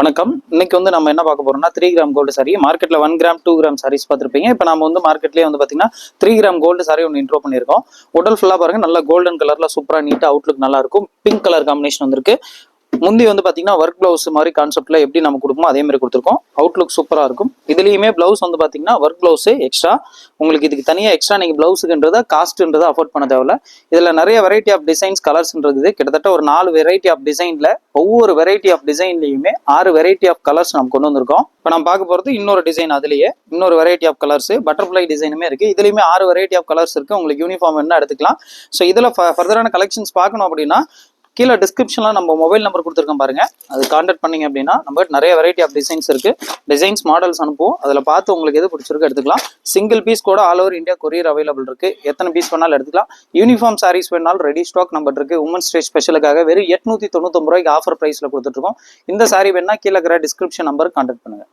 வணக்கம். இன்னைக்கு நம்ம என்ன பார்க்க போறோம்னா 3 கிராம் கோல்டு சாரி மார்க்கெட்ல 1 கிராம் 2 கிராம் சாரீஸ் பார்த்துருப்பீங்க. இப்போ நம்ம மார்க்கெட்லேயே பாத்தீங்கன்னா 3 கிராம் கோல்டு சாரி ஒன்று இன்ட்ரோ பண்ணியிருக்கோம். உடல் ஃபுல்லா பாருங்க, நல்லா கோல்டன் கலர்ல சூப்பரா நீட்டா அவுட்லுக் நல்லா இருக்கும். பிங்க் கலர் காம்பினேஷன் வந்திருக்கு. முந்தி பாத்தீங்கன்னா ஒர்க் பிளவுஸ் மாதிரி கான்செப்ட்ல எப்படி நம்ம கொடுப்போமோ அதே மாதிரி கொடுத்துருக்கோம். அவுட்லுக் சூப்பரா இருக்கும். இதுலயுமே பிளவுஸ் பாத்தீங்கன்னா ஒர்க் பிளவுஸ் எக்ஸ்ட்ரா உங்களுக்கு இதுக்கு தனியா எக்ஸ்ட்ரா நீங்க பிளவுஸுக்குன்றத காஸ்ட்ன்றதை அஃபோர்ட் பண்ண தேவையில்ல. இதுல நிறைய வெரைட்டி ஆஃப் டிசைன்ஸ் கலர்ஸ்ன்றது கிட்டத்தட்ட ஒரு 4 வெரைட்டி ஆஃப் டிசைன்ல ஒவ்வொரு வெரைட்டி ஆஃப் டிசைன்லயுமே 6 வெரைட்டி ஆஃப் கலர்ஸ் நம்ம கொண்டு வந்திருக்கோம். இப்போ நம்ம பார்க்க போறது இன்னொரு டிசைன், அதுலயே இன்னொரு வெரைட்டி ஆஃப் கலர்ஸ் பட்டர்ஃபிளை டிசைனுமே இருக்கு. இதுலயுமே 6 வெரைட்டி ஆஃப் கலர்ஸ் இருக்கு. உங்களுக்கு யூனிஃபார்ம் என்ன எடுத்துக்கலாம். ஸோ இதுல ஃபர்தரான கலெக்ஷன்ஸ் பார்க்கணும் அப்படின்னா கீழே டிஸ்கிரிப்ஷன்ல நம்ம மொபைல் நம்பர் கொடுத்துருக்கோம் பாருங்க, அது கான்டாக்ட் பண்ணீங்க அப்படின்னா நம்ம நிறைய வெரைட்டி ஆஃப் டிசைன்ஸ் இருக்கு. டிசைன்ஸ் மாடல்ஸ் அனுப்புவோம். அதில் பார்த்து உங்களுக்கு எது பிடிச்சிருக்கு எடுத்துக்கலாம். சிங்கிள் பீஸ் கூட all over India courier available இருக்கு. எத்தனை பீஸ் வேணாலும் எடுத்துக்கலாம். யூனிஃபார்ம் சாரீஸ் வேணாலும் ரெடி ஸ்டாக் நம்பர் இருக்கு. உமன்ஸ் டே ஸ்பெஷலுக்காக வெறும் 899 ரூபாய்க்கு ஆஃபர் பிரைஸ்ல கொடுத்துட்டு இருக்கோம். இந்த சாரி வேணா கீழே இருக்கிற டிஸ்கிரிப்ஷன் நம்பர் கான்டாக்ட் பண்ணுங்க.